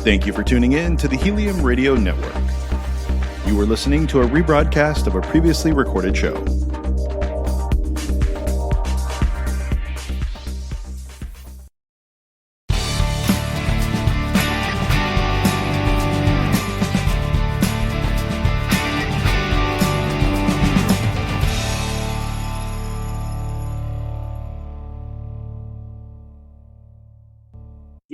Thank you for tuning in to the Helium Radio Network. You are listening to a rebroadcast of a previously recorded show.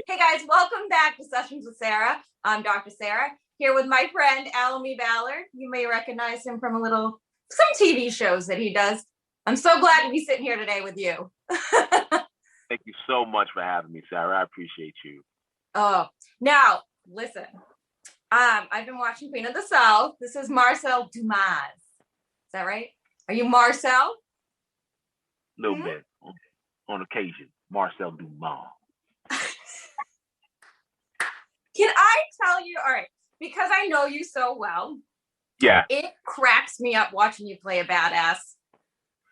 Hey guys, welcome back to Sessions with Sarah. I'm Dr. Sarah, here with my friend Alimi Ballard. You may recognize him from some TV shows that he does. I'm so glad to be sitting here today with you. Thank you so much for having me, Sarah. I appreciate you. Oh, now listen. I've been watching Queen of the South. This is Marcel Dumas. Is that right? Are you Marcel? A little bit, on occasion. Marcel Dumas. Can I tell you, all right, because I know you so well, yeah, it cracks me up watching you play a badass.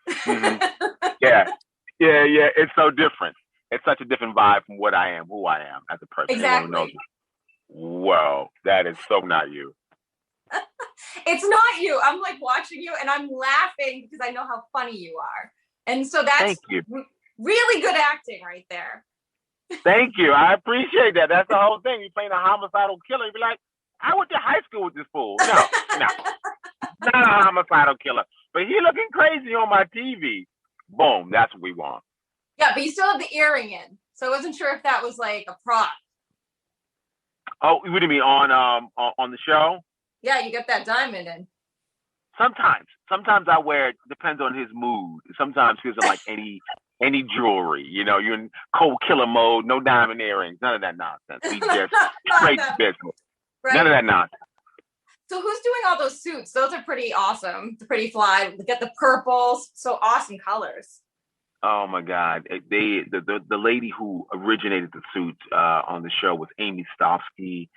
Mm-hmm. Yeah. It's so different. It's such a different vibe from what I am, who I am as a person. Exactly. Whoa, that is so not you. It's not you. I'm like watching you and I'm laughing because I know how funny you are. And so that's Thank you. Really good acting right there. Thank you. I appreciate that. That's the whole thing. You're playing a homicidal killer. You'd be like, I went to high school with this fool. No. Not a homicidal killer. But he looking crazy on my TV. Boom. That's what we want. Yeah, but you still have the earring in. So I wasn't sure if that was like a prop. Oh, what do you mean on the show? Yeah, you got that diamond in. Sometimes I wear it. Depends on his mood. Sometimes he doesn't like any jewelry. You know, you're in cold killer mode, no diamond earrings, none of that nonsense. We just straight business. Right. None of that nonsense. So who's doing all those suits? Those are pretty awesome. They're pretty fly. We get the purples, so awesome colors. Oh my God. The lady who originated the suit on the show was Amy Stofsky.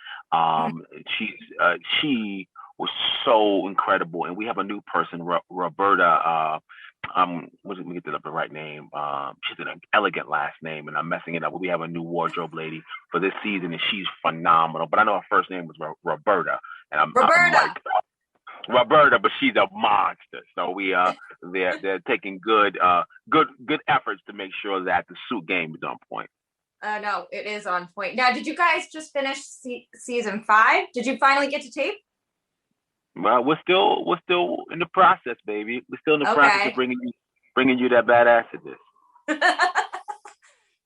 She was so incredible. And we have a new person, Roberta, let me get the right name. She's an elegant last name, and I'm messing it up. We have a new wardrobe lady for this season, and she's phenomenal. But I know her first name was Roberta, and I'm like Roberta, but she's a monster. So they're taking good efforts to make sure that the suit game is on point. No, it is on point. Now, did you guys just finish season 5? Did you finally get to tape? Well, we're still in the process, baby. We're still in the process of bringing you that badassness.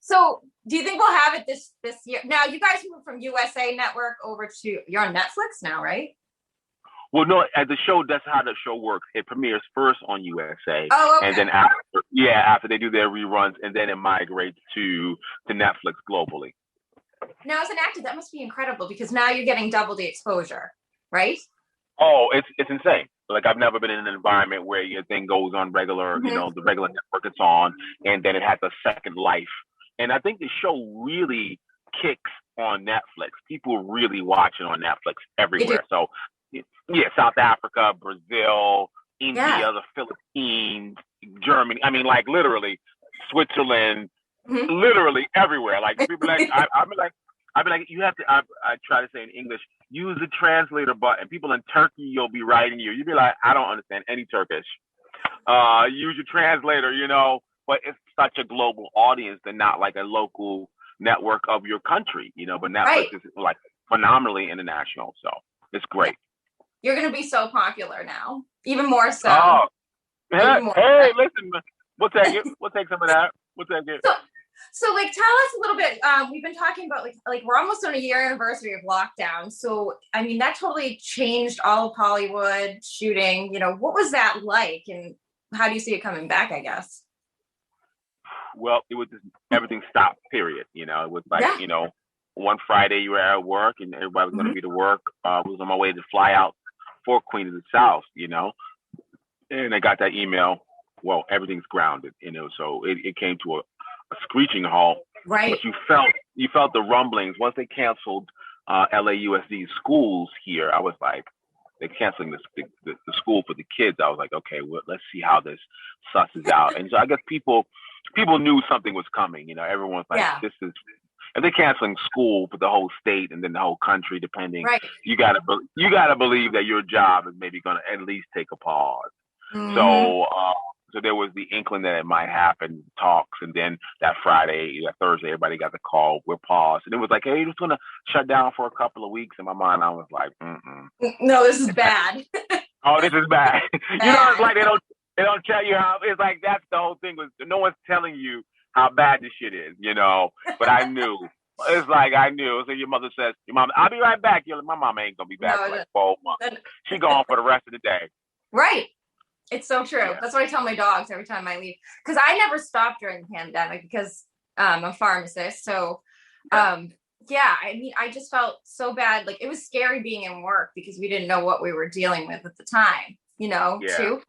So, do you think we'll have it this year? Now, you guys moved from USA Network over to you're on Netflix now, right? Well, no, as the show, that's how the show works. It premieres first on USA, and then after they do their reruns, and then it migrates to Netflix globally. Now, as an actor, that must be incredible because now you're getting double the exposure, right? Oh, it's insane. Like, I've never been in an environment where your thing goes on regular, the regular network it's on, and then it has a second life. And I think the show really kicks on Netflix. People really watch it on Netflix everywhere. So, yeah, South Africa, Brazil, India, the Philippines, Germany. I mean, like, literally, Switzerland, literally everywhere. Like, people like, I'd be like, you have to, I try to say in English, use the translator button. People in Turkey, you'll be writing you. You'd be like, I don't understand any Turkish. Use your translator, but it's such a global audience and not like a local network of your country, but Netflix is like phenomenally international. So it's great. You're going to be so popular now, even more so. Oh, hey, listen, we'll take it. We'll take some of that. We'll take it. So like, tell us a little bit, we've been talking about like we're almost on a year anniversary of lockdown. So, I mean, that totally changed all of Hollywood shooting, what was that like? And how do you see it coming back, I guess? Well, it was just, everything stopped, period. It was like, one Friday you were at work and everybody was going to be to work. I was on my way to fly out for Queen of the South, and I got that email. Well, everything's grounded, so it came to a screeching halt. Right. But you felt the rumblings once they canceled LAUSD schools here. I was like, they're canceling the school for the kids. I was like, okay, well, let's see how this susses out. And so I guess people knew something was coming. Everyone's like, this is if they're canceling school for the whole state and then the whole country, depending, Right. you gotta believe that your job is maybe gonna at least take a pause. Mhm. So there was the inkling that it might happen, talks, and then that Thursday, everybody got the call. We're paused, and it was like, hey, we're just gonna shut down for a couple of weeks. In my mind, I was like, no, this is bad. Oh, this is bad. You know, it's like they don't tell you how. It's like that's the whole thing. Was no one's telling you how bad this shit is, you know. But I knew. It's like I knew. So your mother says, "Your mom, I'll be right back." You're like, my mom ain't gonna be back for like 12 months. She gone for the rest of the day. Right. It's so true. Yeah. That's what I tell my dogs every time I leave. Because I never stopped during the pandemic because I'm a pharmacist. So, I mean, I just felt so bad. Like, it was scary being in work because we didn't know what we were dealing with at the time, you know, too.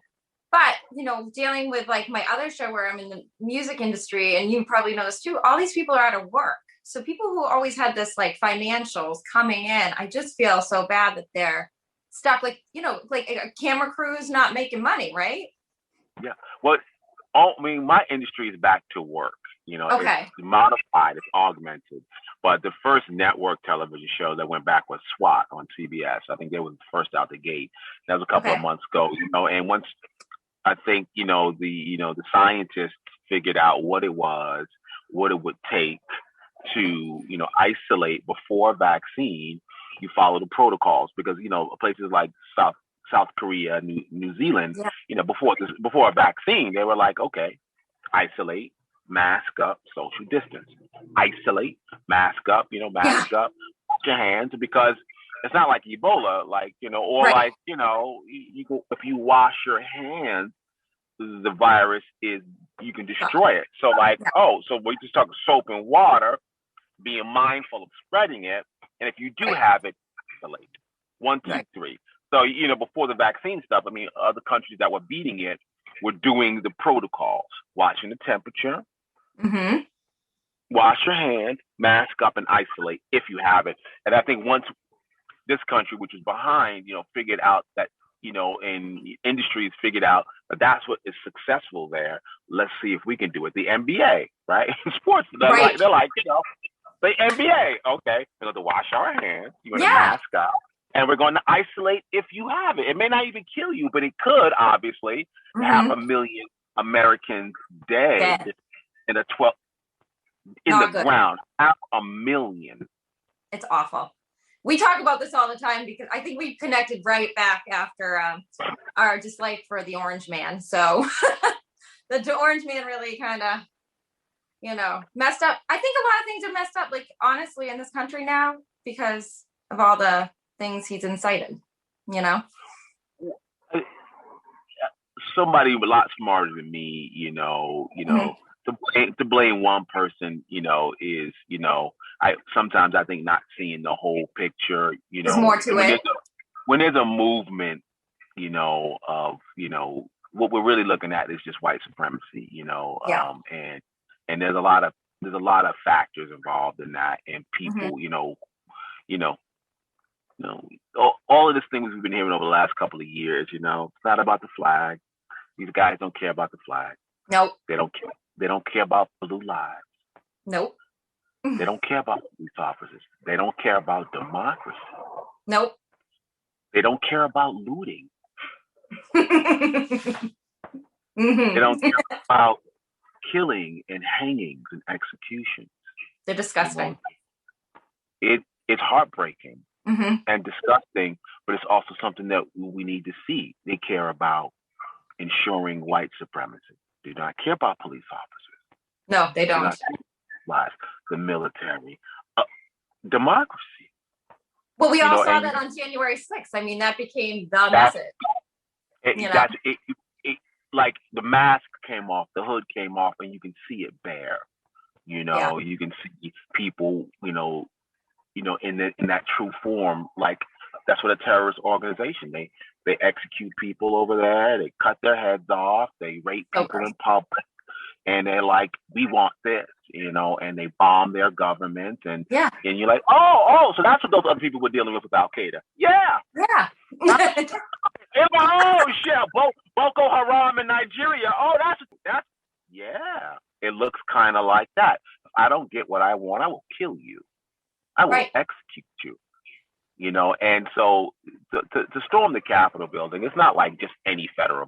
But, you know, dealing with like my other show where I'm in the music industry, and you probably know this too, all these people are out of work. So people who always had this like financials coming in, I just feel so bad that they're stuck, like, you know, like a camera crew's not making money, right? Yeah. Well, I mean, my industry is back to work. You know, It's modified, it's augmented. But the first network television show that went back was SWAT on CBS. I think they were the first out the gate. That was a couple of months ago. You know, and once I think the scientists figured out what it was, what it would take to isolate before a vaccine. You follow the protocols because places like South Korea, New Zealand, before a vaccine, they were like, okay, isolate, mask up, social distance, isolate, mask up, mask up, wash your hands, because it's not like Ebola, if you wash your hands, the virus you can destroy it. So so we just talk soap and water, being mindful of spreading it. And if you do have it, isolate. 1, 2, 3. So, before the vaccine stuff, I mean, other countries that were beating it were doing the protocols, watching the temperature, wash your hands, mask up, and isolate if you have it. And I think once this country, which is behind, figured out that, and industries figured out that that's what is successful there. Let's see if we can do it. The NBA, right? Sports, they're like, the NBA, okay, we're going to wash our hands, you're going to mask up, and we're going to isolate if you have it. It may not even kill you, but it could, obviously. 500,000 Americans dead in the ground. 500,000. It's awful. We talk about this all the time because I think we connected right back after our dislike for the Orange Man. So the Orange Man really kind of, messed up. I think a lot of things are messed up, like, honestly, in this country now because of all the things he's incited, Somebody a lot smarter than me, to blame one person, is, sometimes I think not seeing the whole picture, There's more to it. When there's a movement, of, what we're really looking at is just white supremacy, and there's a lot of factors involved in that, and people, all of this things we've been hearing over the last couple of years, it's not about the flag. These guys don't care about the flag. Nope. They don't care. They don't care about blue lives. Nope. They don't care about police officers. They don't care about democracy. Nope. They don't care about looting. They don't care about killing and hangings and executions. They're disgusting. It's heartbreaking and disgusting, but it's also something that we need to see. They care about ensuring white supremacy. They do not care about police officers. No, they don't. The military, democracy. Well, we all saw that on January 6th. I mean, that became the message. Like the mask came off, the hood came off, and you can see it bare. You can see people, in that true form. Like that's what a terrorist organization. They execute people over there. They cut their heads off. They rape people in public, and they're like, "We want this," and they bomb their government. And you're like, "Oh, so that's what those other people were dealing with Al Qaeda." Yeah. Boko Haram in Nigeria. Oh, that's. It looks kind of like that. I don't get what I want, I will kill you. I will execute you. And so to storm the Capitol building, it's not like just any federal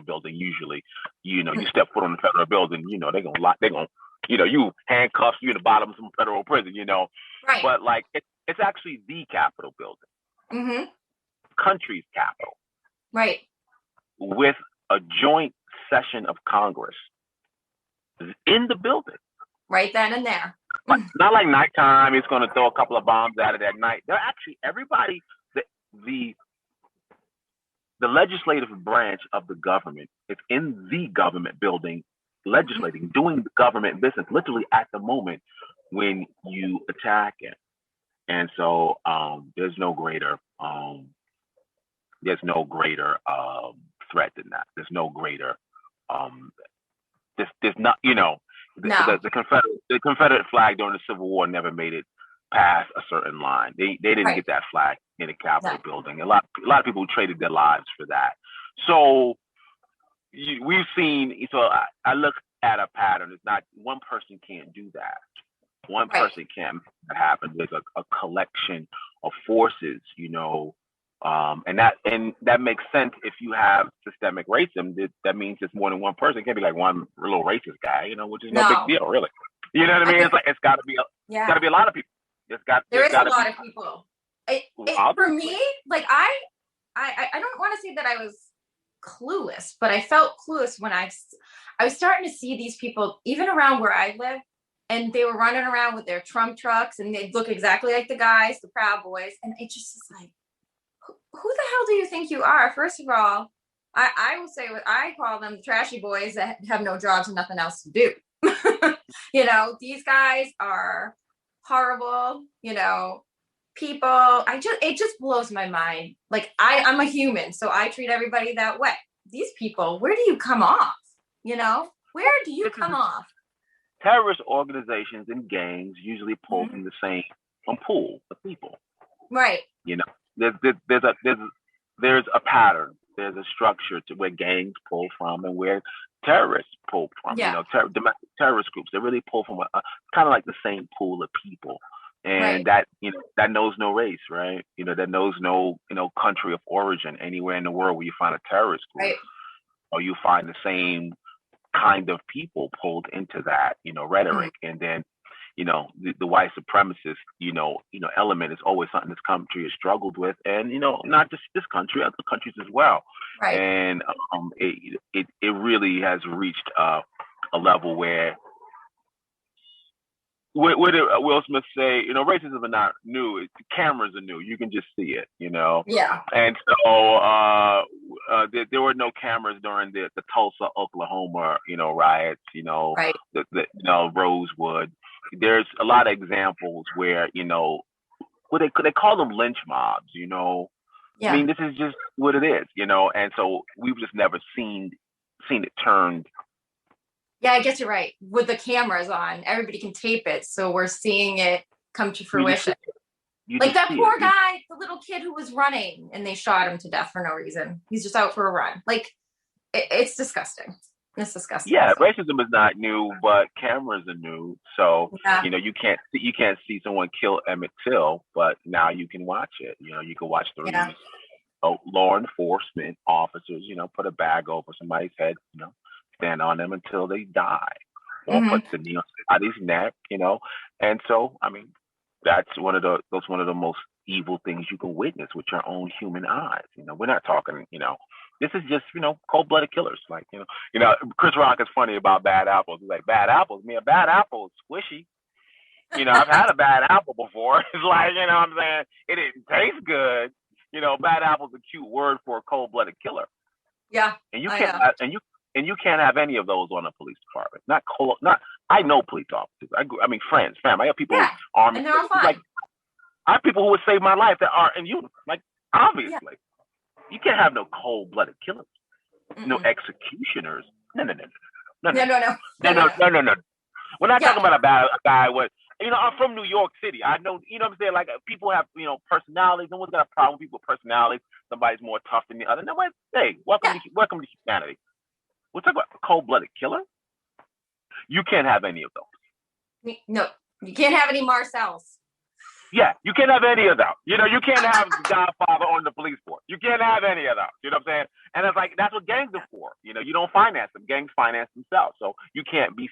building. Usually, you step foot on the federal building, they're gonna lock, you handcuffs, you in the bottom of some federal prison, Right. But like it's actually the Capitol building, country's capital, right, with a joint session of Congress in the building, right then and there. Not like nighttime. It's going to throw a couple of bombs at it at night. They're actually everybody. The legislative branch of the government is in the government building, legislating, doing the government business, literally at the moment when you attack it. And so there's no greater threat than that. There's no greater. There's not. The Confederate flag during the Civil War never made it past a certain line. They didn't get that flag in the Capitol building. A lot of people traded their lives for that. So we've seen. So I look at a pattern. It's not one person can't do that. One person can't make that happen. There's a collection of forces, and that makes sense if you have systemic racism. That means it's more than one person. It can't be like one little racist guy, which is no big deal, really. You know what I mean? It's got to be a lot of people. There is a lot of people. For me, like I don't want to say that I was clueless, but I felt clueless when I was starting to see these people even around where I live, and they were running around with their Trump trucks, and they look exactly like the guys, the Proud Boys, and it just is like, who the hell do you think you are? First of all, I will say what I call them, the trashy boys that have no jobs and nothing else to do. These guys are horrible, people. It just blows my mind. Like I'm a human, so I treat everybody that way. These people, where do you come off? Where do you come off? Terrorist organizations and gangs usually pull from the same pool of people. Right. There's a pattern. There's a structure to where gangs pull from and where terrorists pull from. Yeah. Domestic terrorist groups, they really pull from a kind of like the same pool of people, and that knows no race, right? That knows no country of origin. Anywhere in the world where you find a terrorist group, or you find the same kind of people pulled into that rhetoric, and then the white supremacist element is always something this country has struggled with, and not just this country, other countries as well. Right. And it really has reached a level where what did Will Smith say? Racism is not new. Cameras are new. You can just see it. Yeah. And so there were no cameras during the Tulsa, Oklahoma, riots. The Rosewood. There's a lot of examples where what they call them lynch mobs. Yeah. I mean, this is just what it is. And so we've just never seen it turned. Yeah, I guess you're right. With the cameras on, everybody can tape it, so we're seeing it come to fruition. Like that poor guy, the little kid who was running, and they shot him to death for no reason. He's just out for a run. Like, it's disgusting. It's disgusting. Yeah, racism is not new, but cameras are new. So you can't see someone kill Emmett Till, but now you can watch it. You can watch the law enforcement officers. Put a bag over somebody's head. Stand on them until they die, or put the knee on somebody's neck, And so, I mean, that's one of the most evil things you can witness with your own human eyes. We're not talking, this is just, cold-blooded killers. Like, Chris Rock is funny about bad apples. He's like, bad apples? A bad apple is squishy. I've had a bad apple before. It's like, what I'm saying? It didn't taste good. Bad apple's a cute word for a cold-blooded killer. Yeah. And you can't you can't have any of those on a police department. I know police officers. I mean, friends, family. I have people armed. And they're all fine. Like, I have people who would save my life that are in uniform. Like, obviously, you can't have no cold-blooded killers, no executioners. No. We're not talking about a guy with. I'm from New York City. I know. What I'm saying? Like, people have personalities. No one's got a problem with people with personalities. Somebody's more tough than the other. No, hey, welcome to humanity. We're talking about a cold-blooded killer. You can't have any of those. No, you can't have any Marcels. Yeah, you can't have any of them. You can't have Godfather on the police force. You can't have any of them. You know what I'm saying? And it's like, that's what gangs are for. You don't finance them. Gangs finance themselves. So you can't be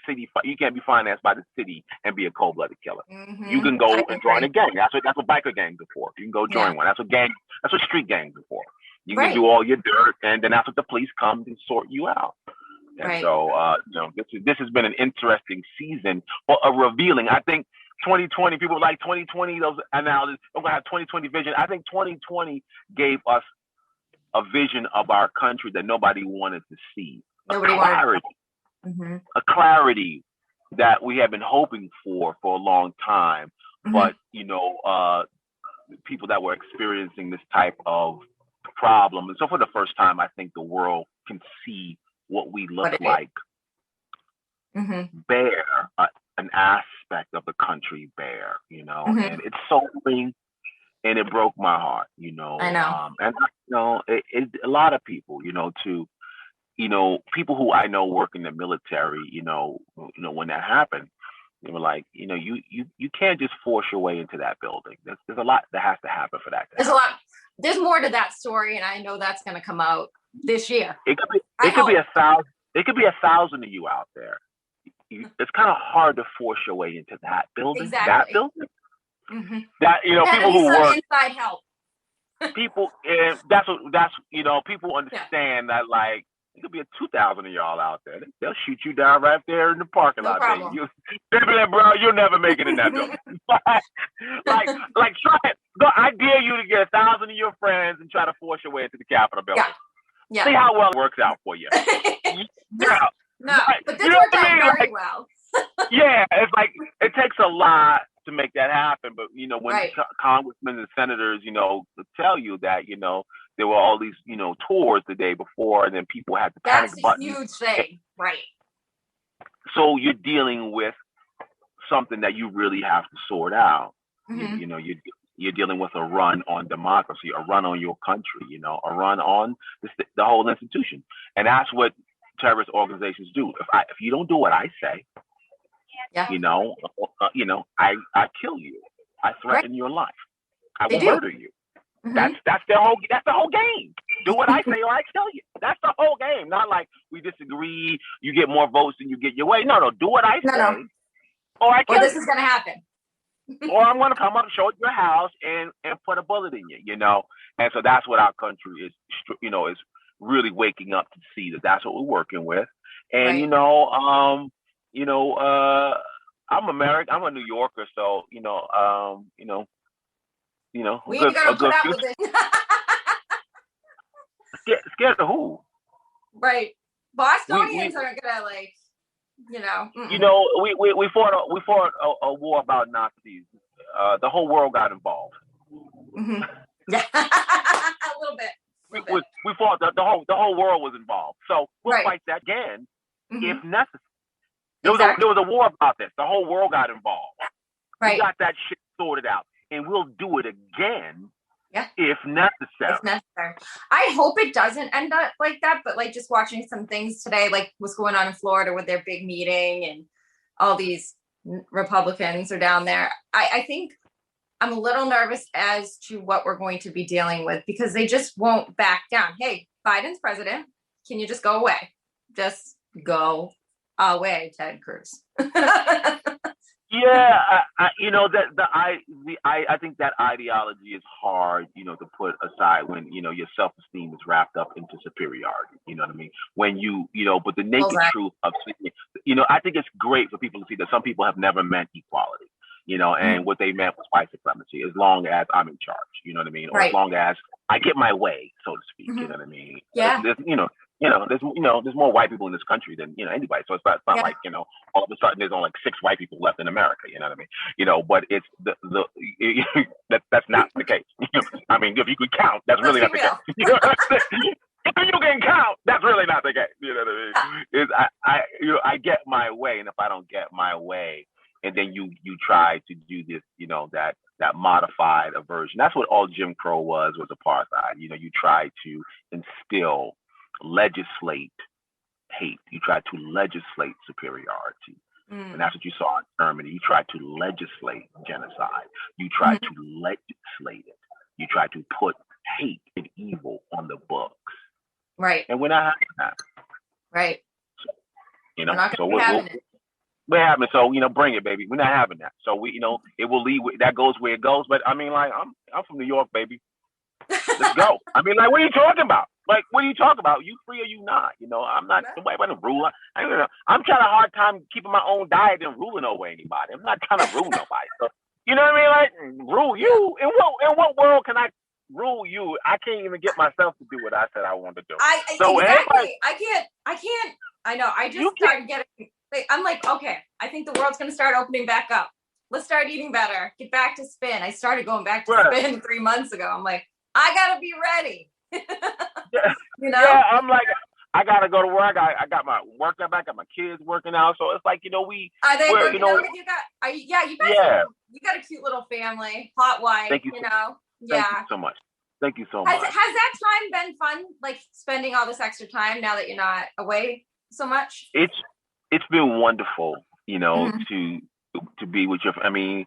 financed by the city and be a cold-blooded killer. Mm-hmm. You can go and join a gang. That's what biker gangs are for. You can go join one. That's what street gangs are for. You can do all your dirt, and then that's what the police come and sort you out. And so, this has been an interesting season, or a revealing. I think 2020, people like 2020, those analysis, we're going to have 2020 vision. I think 2020 gave us a vision of our country that nobody wanted to see. A clarity that we have been hoping for a long time. Mm-hmm. But, people that were experiencing this type of problem. And so for the first time, I think the world can see what we look like. Mm-hmm. Bear an aspect of the country bare, mm-hmm. and it's sobering, and it broke my heart, I know. And a lot of people, people who I know work in the military, when that happened, they were like, you can't just force your way into that building. There's a lot that has to happen for that. There's a lot. There's more to that story, and I know that's going to come out this year. It could be 1,000. It could be 1,000 of you out there. It's kind of hard to force your way into that building. Exactly. That building. Mm-hmm. That people who work. Inside help. People, and that's people understand that, like, it could be 2,000 of y'all out there. They'll shoot you down right there in the parking lot. They'll be like, bro, you'll never make it in that building. like try it. I dare you to get 1,000 of your friends and try to force your way into the Capitol building. Yeah. See how well it works out for you. No, but this worked out very well. Yeah, it's like, it takes a lot to make that happen. But, when congressmen and senators, tell you that, there were all these, tours the day before, and then people had the panic button. That's a huge thing, right? So you're dealing with something that you really have to sort out. Mm-hmm. You're dealing with a run on democracy, a run on your country, a run on the whole institution. And that's what terrorist organizations do. If you don't do what I say, I kill you. I threaten your life. I will murder you. Mm-hmm. That's the whole game. Do what I say or I kill you. That's the whole game. Not like we disagree, you get more votes than you get your way. No, do what I say or I kill you. Or this is gonna happen. Or I'm gonna come up, show at your house and put a bullet in you, And so that's what our country is, is really waking up to see that's what we're working with. And I'm American. I'm a New Yorker, so we gotta put up with it. Scared of who? Right, Bostonians are gonna we fought a war about Nazis. The whole world got involved. Mm-hmm. Yeah, a little bit. We fought the whole world was involved. So we'll fight that again if necessary. There was a war about this. The whole world got involved. Right. We got that shit sorted out, and we'll do it again if necessary. If necessary. I hope it doesn't end up like that, but like just watching some things today, like what's going on in Florida with their big meeting and all these Republicans are down there. I think I'm a little nervous as to what we're going to be dealing with because they just won't back down. Hey, Biden's president. Can you just go away? Just go away, Ted Cruz. Yeah, I think that ideology is hard, to put aside when your self-esteem is wrapped up into superiority. You know what I mean? When but the naked truth of, I think it's great for people to see that some people have never meant equality. And what they meant was white supremacy, as long as I'm in charge, you know what I mean? Or as long as I get my way, so to speak, you know what I mean? Yeah. There's more white people in this country than, anybody. So it's not like, all of a sudden there's only like 6 white people left in America, you know what I mean? But it's that's not the case. I mean, if you could count, that's really not the case. You know what I'm saying? If you can count, that's really not the case. You know what I mean? I get my way, and if I don't get my way, and then you try to do this, that modified version. That's what all Jim Crow was apartheid. You try to legislate hate. You try to legislate superiority. And that's what you saw in Germany. You tried to legislate genocide. You tried to legislate it. You tried to put hate and evil on the books. Right. And we're not having that. Right. So, you know, we're not so having it. We're having it. So, you know, bring it, baby. We're not having that. So we, you know, it will lead. That goes where it goes. But I mean, like, I'm from New York, baby. Let's go. I mean, like, what are you talking about? Like, what are you talking about? You free or you not? You know, I'm not. I'm a ruler. I'm trying a hard time keeping my own diet and ruling over anybody. I'm not trying to rule nobody. So, you know what I mean? Like, rule you. In what world can I rule you? I can't even get myself to do what I said I wanted to do. Exactly. I can't. I know. I just started getting. I'm like, okay. I think the world's gonna start opening back up. Let's start eating better. Get back to spin. I started going back to spin 3 months ago. I'm like, I gotta be ready. You know? Yeah, I'm like, I gotta go to work. I got my work back. I got my kids working out. So it's like, you know, are they working out with you guys? You guys. You got a cute little family, hot wife. Thank you. You know. Thank you so much. Thank you so much. Has that time been fun? Like spending all this extra time now that you're not away so much? It's been wonderful, you know, to be with your. I mean,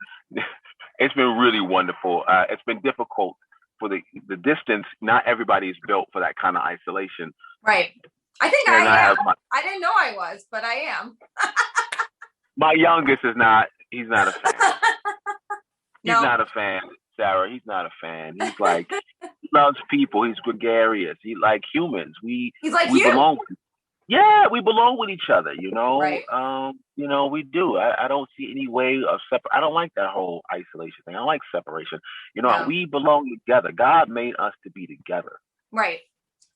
it's been really wonderful. It's been difficult for the distance. Not everybody is built for that kind of isolation. Right. I think I am. I didn't know I was, but I am. My youngest is not. He's not a fan. He's No. not a fan, Sarah. He's not a fan. He's like, he loves people. He's gregarious. He like humans. He's like we belong. Yeah, we belong with each other, you know. Right. You know, we do. I don't see any way of I don't like that whole isolation thing. I like separation. You know, we belong together. God made us to be together. Right.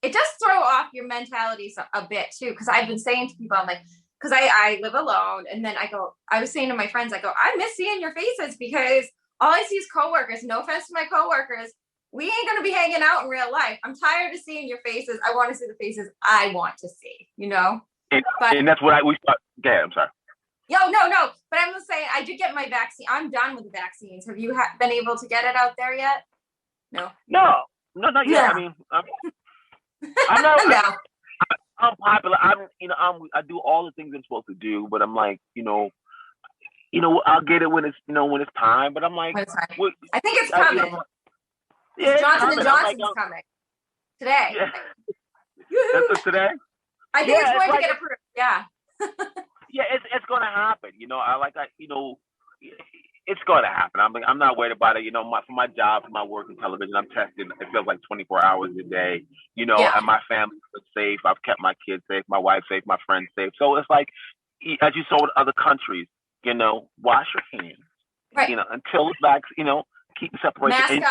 It does throw off your mentality a bit too, because I've been saying to people, I'm like, because I live alone, and then I was saying to my friends, I miss seeing your faces because all I see is coworkers. No offense to my coworkers. We ain't going to be hanging out in real life. I'm tired of seeing your faces. I want to see the faces I want to see, you know? And that's what we start. Yeah, I'm sorry. No. But I'm just saying, I did get my vaccine. I'm done with the vaccines. Have you been able to get it out there yet? No. No, not yet. Yeah. I mean, I'm not. No. I'm popular. I do all the things I'm supposed to do, but I'm like, you know, I'll get it when it's time. But I'm like, I think it's coming. Johnson & Johnson's coming today. Yeah. That's today? I think it's going to get approved. Yeah. Yeah, it's going to happen. You know, it's going to happen. I'm not worried about it. You know, for my job, for my work in television, I'm testing. It feels like 24 hours a day. You know, and my family's safe. I've kept my kids safe, my wife safe, my friends safe. So it's like, as you saw in other countries, you know, wash your hands. Right. You know, until it's back. You know. Keep separation.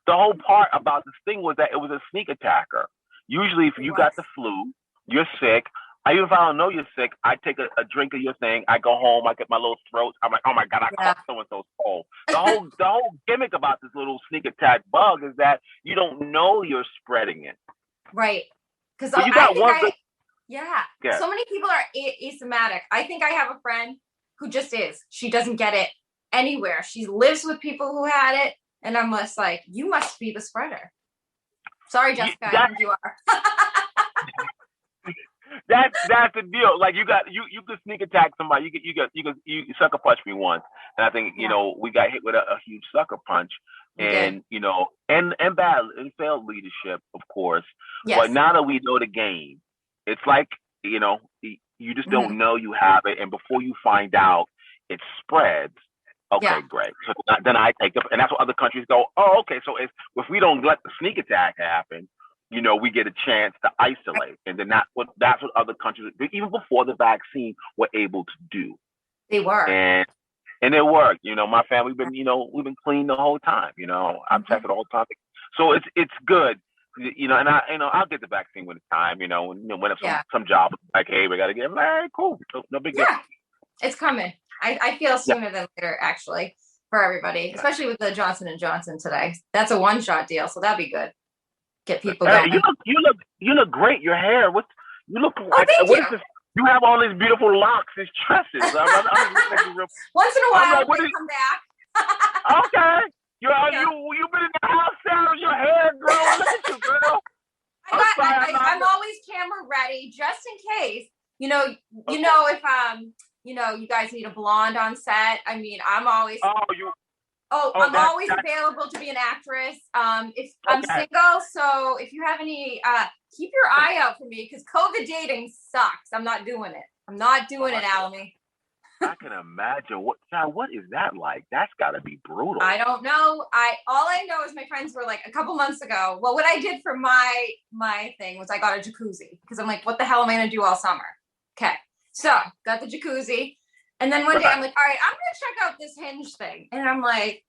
The whole part about this thing was that it was a sneak attacker. Usually, if you got the flu, you're sick. Even if I don't know you're sick, I take a drink of your thing. I go home. I get my little throat. I'm like, oh my God, I caught so-and-so's cold. The whole gimmick about this little sneak attack bug is that you don't know you're spreading it. Right. Because you got so many people are asymptomatic. I think I have a friend who just is. She doesn't get it anywhere. She lives with people who had it, and I'm just like, you must be the spreader. Sorry, Jessica, I think you are. That's the deal. Like you could sneak attack somebody. You sucker punch me once, and I think you know we got hit with a huge sucker punch, and you know, and bad and failed leadership, of course. Yes. But now that we know the game, it's like you know you just don't know you have it, and before you find out, it spreads. Okay, great. So then I take it, and that's what other countries go. Oh, okay. So if we don't let the sneak attack happen, you know, we get a chance to isolate, and then that's what other countries, even before the vaccine, were able to do. They were, and it worked. You know, my family we've been clean the whole time. You know, I'm tested all the time, so it's good. You know, and I'll get the vaccine when it's time. You know, when some job like, hey, we got to get it. Hey, cool, no big deal. Yeah, it's coming. I feel sooner than later, actually, for everybody, especially with the Johnson & Johnson today. That's a one-shot deal, so that'd be good. Get people going. You look great. Your hair. What is this? You have all these beautiful locks, these tresses. Once in a while, they come back. Okay. You've been in the house, Sarah. Your hair growing. Look at you, girl. I'm always camera ready, just in case. You know, if you guys need a blonde on set. I mean, I'm always I'm that's always available to be an actress. If I'm okay. single, so if you have any, keep your eye out for me because COVID dating sucks. I'm not doing it. I'm not doing it, Alimi. I can imagine. What is that like? That's got to be brutal. I don't know. All I know is my friends were like a couple months ago. Well, what I did for my thing was I got a jacuzzi because I'm like, what the hell am I gonna do all summer? Okay, so got the jacuzzi, and then one day I'm like, all right, I'm gonna check out this Hinge thing, and I'm like,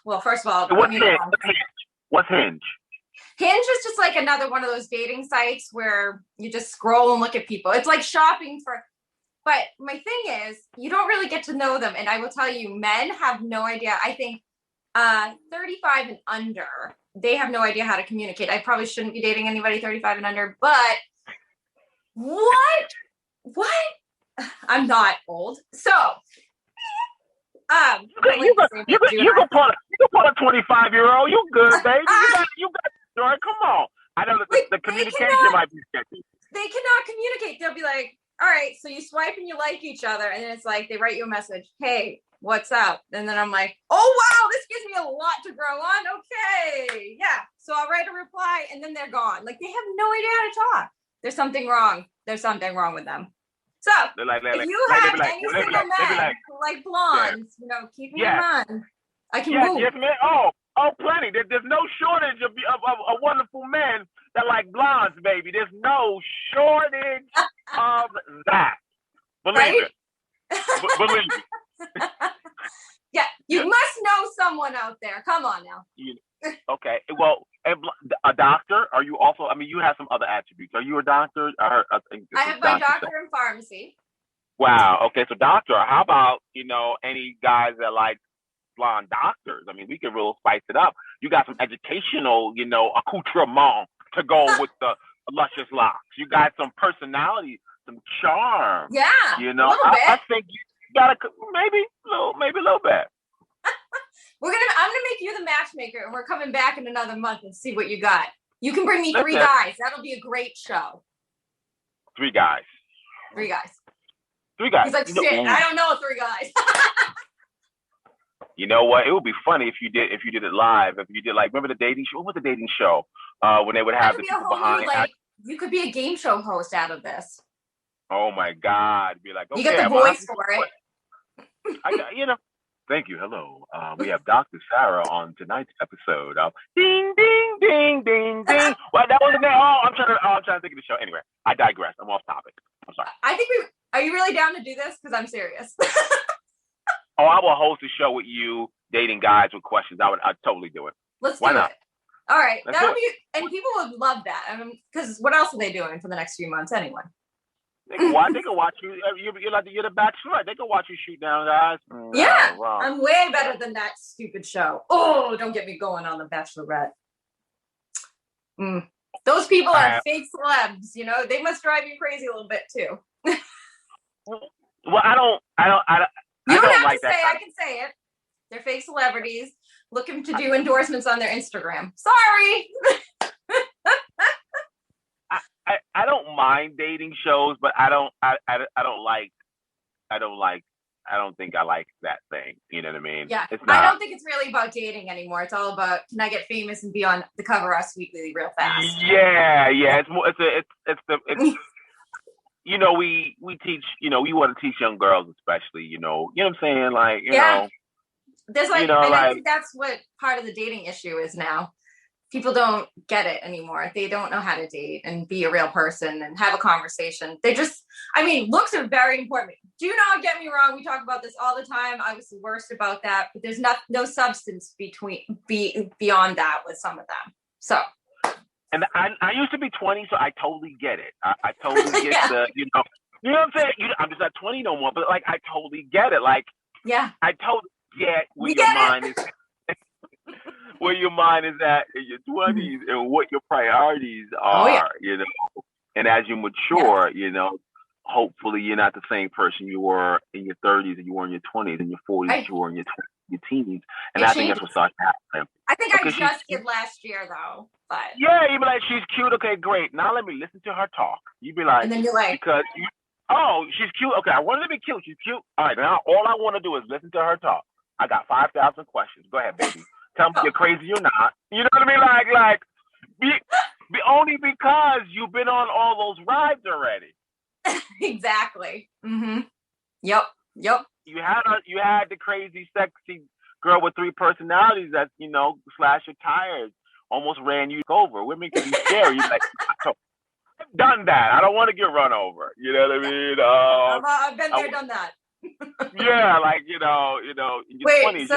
well, first of all, What's Hinge? Hinge is just like another one of those dating sites where you just scroll and look at people. It's like shopping for. But my thing is, you don't really get to know them. And I will tell you, men have no idea. I think 35 and under, they have no idea how to communicate. I probably shouldn't be dating anybody 35 and under, but what? I'm not old. So, you can pull a 25-year-old. You good, baby. You got story. Come on. I know the communication might be sketchy. They cannot communicate. They'll be like, all right, so you swipe and you like each other, and then it's like they write you a message, hey, what's up? And then I'm like, oh, wow, this gives me a lot to grow on. Okay, yeah. So I'll write a reply, and then they're gone. Like, they have no idea how to talk. There's something wrong. There's something wrong with them. So if you have any single men who like blondes, keep me in mind. I can move. Yes, man. Oh, plenty. There's no shortage of wonderful men that like blondes, baby. There's no shortage of that. Believe it. Believe it. Yeah, you must know someone out there. Come on now. Okay. Well, a doctor? Are you also? I mean, you have some other attributes. Are you a doctor? I have my doctor in pharmacy. Wow. Okay. So, doctor. How about any guys that like blonde doctors? I mean, we could really spice it up. You got some educational, accoutrement to go with the luscious locks. You got some personality, some charm. Yeah. I think you gotta maybe a little bit. I'm gonna make you the matchmaker, and we're coming back in another month and see what you got. You can bring me 3 guys. That'll be a great show. 3 guys. 3 guys. 3 guys. He's like, shit, I don't know 3 guys. You know what? It would be funny if you did it live. If you did remember the dating show? What was the dating show? When they would have the people behind. You could be a game show host out of this. Oh my God! Be like, okay, you get the voice for it. Thank you. Hello. We have Dr. Sarah on tonight's episode of Ding Ding Ding Ding Ding. Well, that wasn't there. I'm trying to think of the show. Anyway, I digress. I'm off topic. I'm sorry. I think are you really down to do this? Because I'm serious. I will host a show with you, dating guys with questions. I'd totally do it. Let's do it. All right. That'll be, and people would love that. I mean, because what else are they doing for the next few months anyway? They can watch you. You're the Bachelorette. They can watch you shoot down guys. Yeah, I'm way better than that stupid show. Oh, don't get me going on the Bachelorette. Those people are fake celebs. They must drive you crazy a little bit too. Well, I don't. You don't have to say. I can say it. They're fake celebrities looking to do endorsements on their Instagram. Sorry. I don't mind dating shows, but I don't think I like that thing. You know what I mean? Yeah. I don't think it's really about dating anymore. It's all about, can I get famous and be on the cover of Us Weekly real fast? Yeah. It's more. It's we teach. We want to teach young girls, especially. You know what I'm saying? There's I think that's what part of the dating issue is now. People don't get it anymore. They don't know how to date and be a real person and have a conversation. Looks are very important. Do not get me wrong. We talk about this all the time. I was the worst about that, but there's no substance beyond that with some of them. So. And I used to be 20, so I totally get it. I totally get you know what I'm saying? I'm just not 20 no more, but I totally get it. I totally get where your mind is. Where your mind is at in your 20s and what your priorities are, And as you mature, hopefully you're not the same person you were in your 30s and you were in your 20s and your 40s you were in your teens. And I think that's what starts happening. I think I just did last year though, but yeah, you'd be like, she's cute, okay, great. Now let me listen to her talk. You'd be like, and then you're like, because Oh, she's cute. Okay, I wanted to be cute. She's cute. All right, now all I want to do is listen to her talk. I got 5,000 questions. Go ahead, baby. Tell me you're crazy or not. You know what I mean? Like, be only because you've been on all those rides already. Exactly. Mm-hmm. Yep. You had the crazy, sexy girl with 3 personalities that, slash your tires, almost ran you over. Women can be scary. You're like, I've done that. I don't want to get run over. You know what I mean? I've been there, done that. Yeah, like, in your 20s,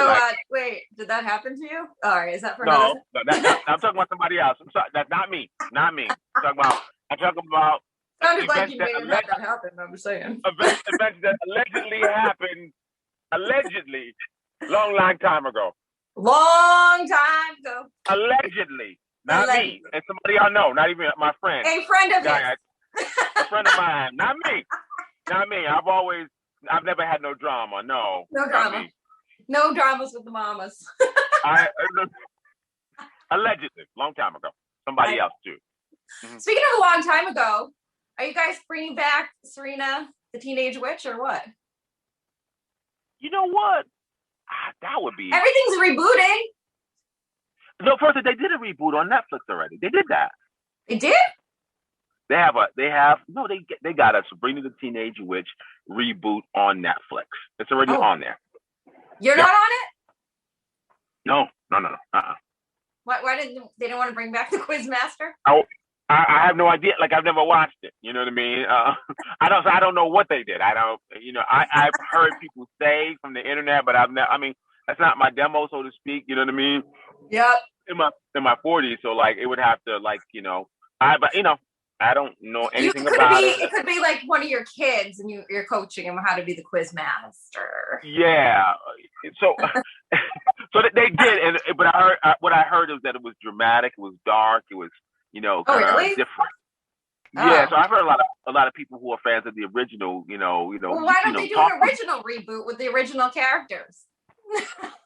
wait, did that happen to you? All right, is that for no, I'm talking about somebody else. I'm sorry, that's not me. I'm talking about sounded like you made that happen, I'm saying. Events that allegedly happened, long time ago. Long time ago. Allegedly. Not me. And somebody I know, not even my friend. A friend of yours. A friend of mine. Not me. I've never had no drama. No drama. No dramas with the mamas. Allegedly, long time ago. Somebody else too. Mm-hmm. Speaking of a long time ago, are you guys bringing back Sabrina the Teenage Witch or what? You know what? That would be. Everything's rebooting. No, first they did a reboot on Netflix already. They did that. They did? They got a Sabrina the Teenage Witch reboot on Netflix. It's already on there. You're not on it? No. Why didn't want to bring back the QuizMaster? I have no idea. Like, I've never watched it. You know what I mean? I don't know what they did. I've heard people say from the internet, but that's not my demo, so to speak. You know what I mean? Yep. In my 40s, so like it would have to I don't know anything about it. It could be like one of your kids, and you're coaching him how to be the QuizMaster. Yeah. So they did, but what I heard is that it was dramatic, it was dark, it was really? different. Yeah, so I've heard a lot of people who are fans of the original, Well, why don't they do an original reboot with the original characters?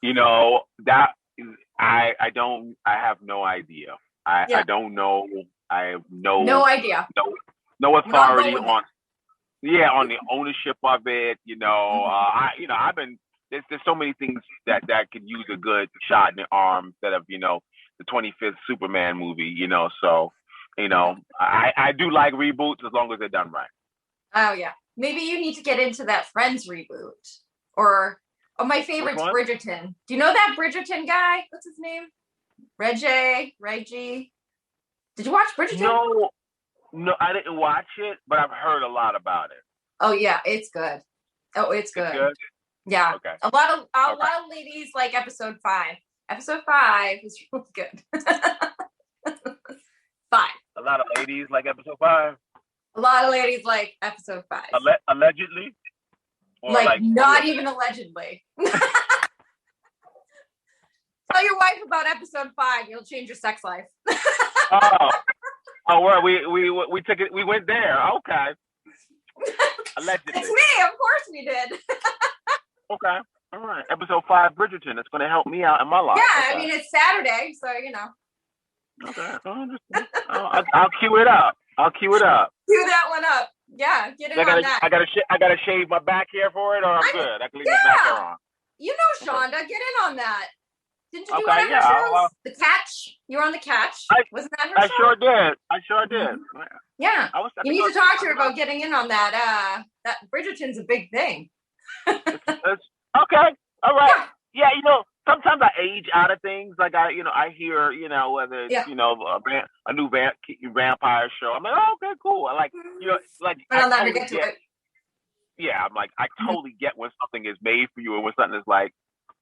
That I have no idea. I don't know. I have no idea. No authority on the ownership of it. I've been there's so many things that could use a good shot in the arm instead of the 25th Superman movie. So I do like reboots as long as they're done right. Oh yeah, maybe you need to get into that Friends reboot or my favorite's Bridgerton. Do you know that Bridgerton guy? What's his name? Reggie. Did you watch Bridgerton? No, I didn't watch it, but I've heard a lot about it. Oh yeah, it's good. It's good. Yeah. Okay. A lot of ladies like episode 5. Episode 5 is really good. 5. A lot of ladies like episode 5. A lot of ladies like episode 5. Allegedly? Or not even allegedly. Tell your wife about episode 5. You'll change your sex life. Well, we took it. We went there. Okay. Allegedly. It's me. Of course we did. Okay. All right. Episode 5, Bridgerton. It's going to help me out in my life. Yeah, okay. It's Saturday, so Okay. I'll cue it up. Cue that one up. Yeah, get in on that. I gotta shave my back hair for it, or I'm good. I can leave my back hair on. Shonda, get in on that. Didn't you do one of her shows? The Catch. You were on The Catch. Wasn't that her show? I sure did. Yeah. You need to talk to her about getting in on that. That Bridgerton's a big thing. Okay. All right. Yeah. Sometimes I age out of things. Like I hear, whether it's, a new vampire show. I'm like, oh, okay, cool. I like, I'll never get to it. Yeah. I'm like, I totally get when something is made for you and when something is like,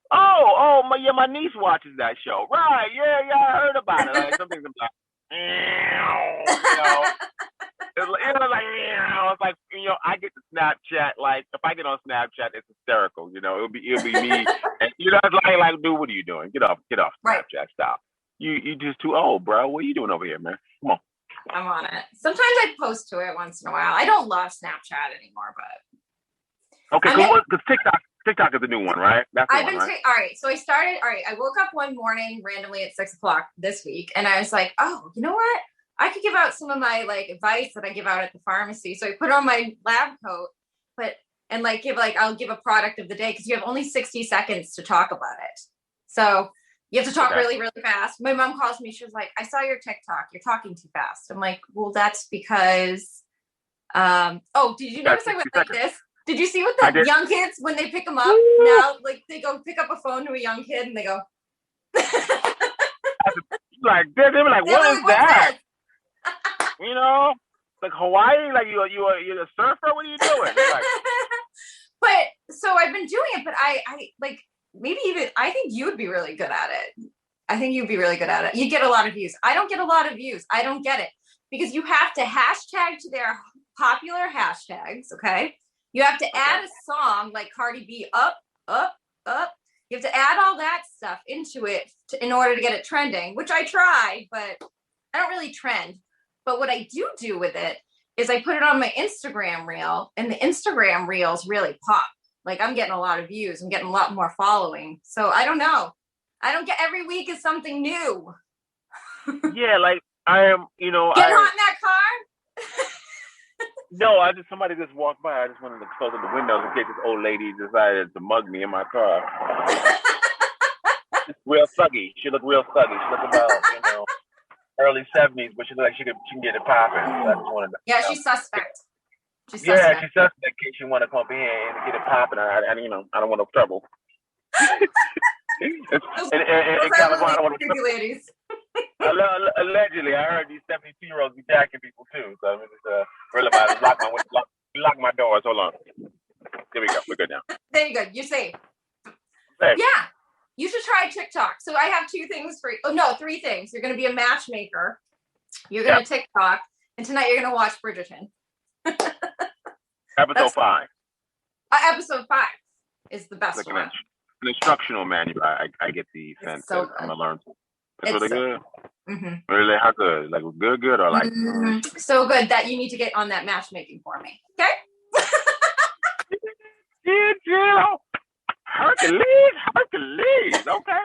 my niece watches that show. Right. Yeah. I heard about it. Like, some things I'm like, it's like, I get to Snapchat. Like, if I get on Snapchat, it's hysterical. It'll be me. And it's like, dude, what are you doing? Get off Snapchat. Stop. You just too old, bro. What are you doing over here, man? Come on. I'm on it. Sometimes I post to it once in a while. I don't love Snapchat anymore, but okay, because TikTok is the new one, right? That's the one, right? All right. So I woke up one morning randomly at 6:00 this week, and I was like, oh, you know what? I could give out some of my like advice that I give out at the pharmacy. So I put on my lab coat, and like I'll give a product of the day because you have only 60 seconds to talk about it. So you have to talk really, really fast. My mom calls me. She was like, I saw your TikTok. You're talking too fast. I'm like, well, that's because, did you notice I went like this? Did you see what the young kids, when they pick them up now, like they go pick up a phone to a young kid and they go. Like, they were like, what is that? You know, like Hawaii, like you're a surfer. What are you doing? Like, but so I've been doing it, but I like maybe even I think you would be really good at it. I think you'd be really good at it. You get a lot of views. I don't get a lot of views. I don't get it because you have to hashtag to their popular hashtags. Okay, you have to add a song like Cardi B, up, up, up. You have to add all that stuff into it in order to get it trending, which I try, but I don't really trend. But what I do with it is I put it on my Instagram reel, and the Instagram reels really pop. Like I'm getting a lot of views. I'm getting a lot more following. So I don't know. I don't get every week is something new. Yeah, like I am, Getting hot in that car? No, somebody just walked by. I just wanted to close up the windows in case this old lady decided to mug me in my car. Real thuggy. She looked real thuggy. She looked about, early 70s, but she looked like she can get it popping. So I just wanted to, she's suspect. She's suspect in case you want to come in and get it popping. I don't want no trouble. in California, I don't want no trouble. Ladies. Allegedly, I heard these 72-year-olds be jacking people too. So I'm just really about to lock my doors. Hold on. There we go. We're good now. There you go. You're safe. Hey. Yeah. You should try TikTok. So I have 2 things for you. Oh, no, 3 things. You're going to be a matchmaker. You're going to TikTok. And tonight you're going to watch Bridgerton. Episode 5. Episode 5 is the best one. An instructional manual. I get the sense that I'm going to learn. It's really good. Mm-hmm. Really? How good? Like good or like? So good that you need to get on that matchmaking for me. Okay? Yeah. Hercules. Okay.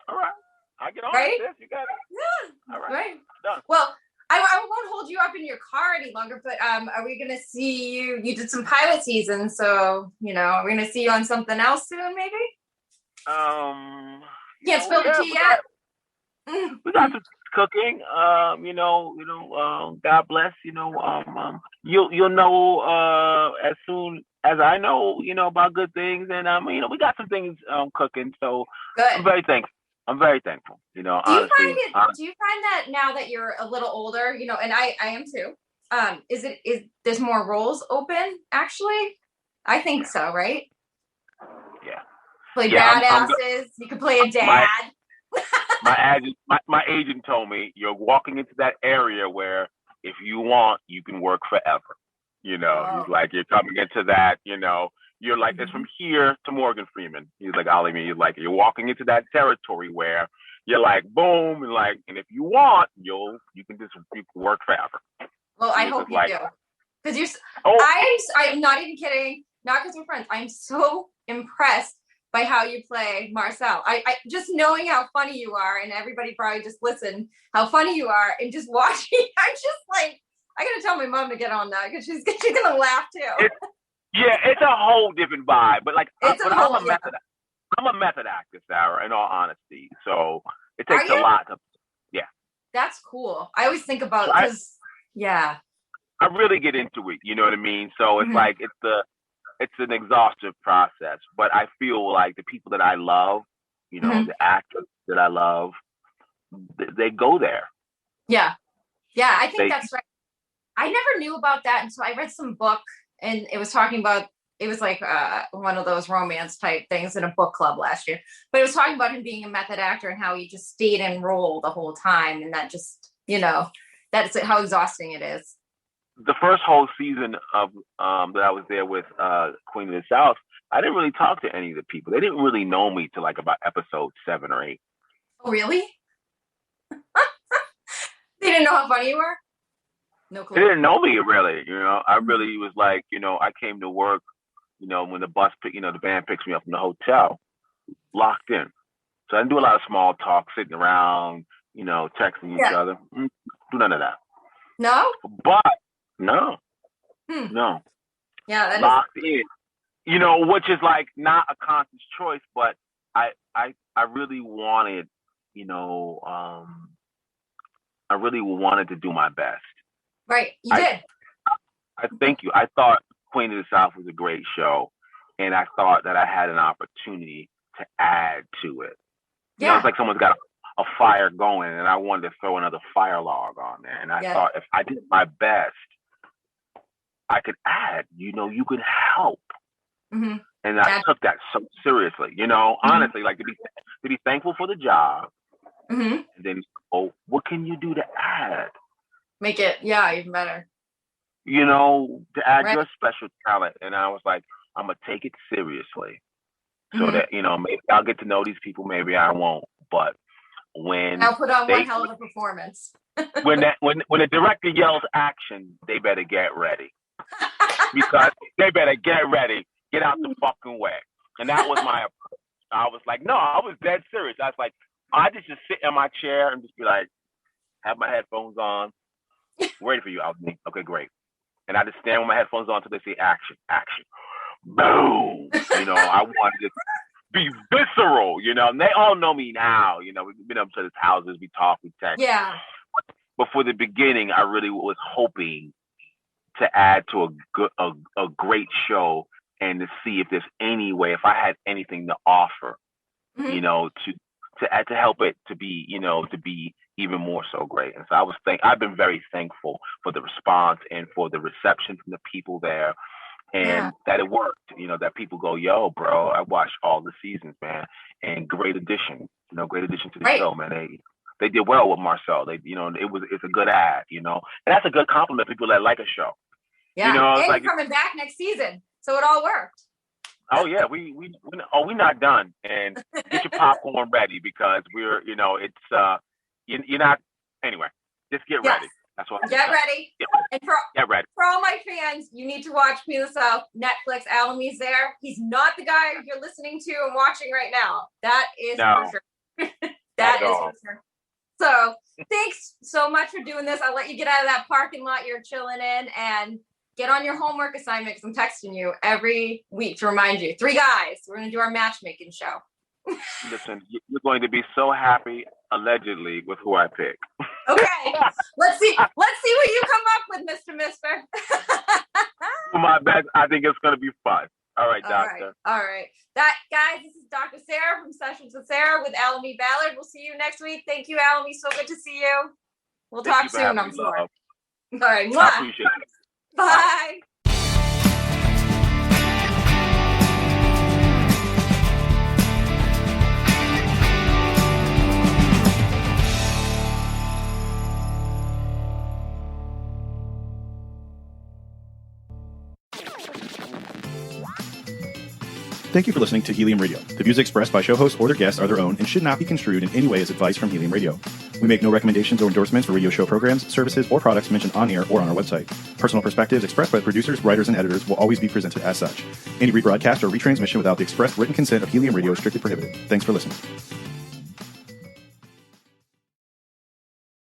All right. I get on with this. You got it. Yeah. All right. Right. Done. Well, I won't hold you up in your car any longer, but are we going to see you? You did some pilot season, so, are we going to see you on something else soon, maybe? Can't spill the tea yet? We got some cooking. God bless. You'll know as soon as I know, about good things, and we got some things cooking. So good. I'm very thankful. Honestly, do you find that now that you're a little older, and I am too, is there's more roles open actually? I think so, right? Yeah. Play badasses. You can play a dad. My agent told me you're walking into that area where if you want, you can work forever. He's like, you're coming into that, you're like, it's from here to Morgan Freeman. He's like, Alimi, he's like, you're walking into that territory where you're like, boom, and if you want, you can work forever. Well, I hope you do. Because I'm not even kidding. Not because we're friends. I'm so impressed by how you play Marcel. I just knowing how funny you are, and everybody probably just listen how funny you are, and just watching. I'm just like, I gotta tell my mom to get on that because she's gonna laugh too. It's a whole different vibe, but like, I'm a method actor, Sarah. In all honesty, so it takes a lot to. Yeah, that's cool. I always think about because I really get into it. You know what I mean? So it's like it's an exhaustive process, but I feel like the people that I love, the actors that I love, they go there. Yeah, I think that's right. I never knew about that until I read some book, and it was talking about, it was like one of those romance type things in a book club last year, but it was talking about him being a method actor and how he just stayed in role the whole time, and that just, that's how exhausting it is. The first whole season of that I was there with Queen of the South, I didn't really talk to any of the people. They didn't really know me till like about episode 7 or 8. Oh, really? They didn't know how funny you were? No clue. They didn't know me really. I really was like, I came to work, when the the band picks me up from the hotel, locked in. So I didn't do a lot of small talk, sitting around, texting each other. do none of that. No? But no. No. Yeah, that locked in. You know, which is like not a conscious choice, but I really wanted, you know, I really wanted to do my best. Right. You did. I thank you. I thought Queen of the South was a great show, and I thought that I had an opportunity to add to it. You know, it's like someone's got a fire going, and I wanted to throw another fire log on there. And I thought if I did my best, I could add, you know, you could help. Mm-hmm. And I took that so seriously, you know, honestly, like to be thankful for the job. Mm-hmm. And then, what can you do to add? Make it, even better. You know, to add your special talent. And I was like, I'm going to take it seriously. So that, you know, maybe I'll get to know these people, maybe I won't. But when I'll put on one hell of a performance. when the director yells action, they better get ready. Because they better get ready. Get out the fucking way. And that was my approach. I was like, no, I was dead serious. I was like, I just sit in my chair and just be like, have my headphones on. Ready for you, Alimi. Okay, great. And I just stand with my headphones on until they say action, action. Boom. You know, I wanted to be visceral, you know, and they all know me now. You know, we've been up to the houses, we talk, we text. Yeah. But for the beginning, I really was hoping to add to a great show and to see if there's any way, if I had anything to offer, you know, to help it to be, you know, to be even more so great. And so I've been very thankful for the response and for the reception from the people there, and that it worked, you know, that people go, yo, bro, I watched all the seasons, man, and great addition to the show, man. They did well with Marcel. They, you know, it's a good ad, you know, and that's a good compliment to people that like a show. Yeah, you know, and like, coming back next season, so it all worked. Oh yeah, we're not done, and get your popcorn ready because we're, you know, it's you're not anyway. Just get ready. That's what. Get ready. And get ready. For all my fans, you need to watch Queen of the South, Netflix. Alimi's there. He's not the guy you're listening to and watching right now. That is for sure. That is for sure. So thanks so much for doing this. I'll let you get out of that parking lot you're chilling in and get on your homework assignment because I'm texting you every week to remind you. 3 guys. We're going to do our matchmaking show. Listen, you're going to be so happy, allegedly, with who I pick. Okay. Let's see what you come up with, Mr. Mister. For my best, I think it's going to be fun. All right, Doctor. All right. Guys, this is Dr. Sarah from Sessions with Sarah with Alimi Ballard. We'll see you next week. Thank you, Alimi. So good to see you. We'll talk soon, I'm sure. All right. Mwah. I appreciate it. Bye. Thank you for listening to Helium Radio. The views expressed by show hosts or their guests are their own and should not be construed in any way as advice from Helium Radio. We make no recommendations or endorsements for radio show programs, services, or products mentioned on air or on our website. Personal perspectives expressed by producers, writers, and editors will always be presented as such. Any rebroadcast or retransmission without the express written consent of Helium Radio is strictly prohibited. Thanks for listening.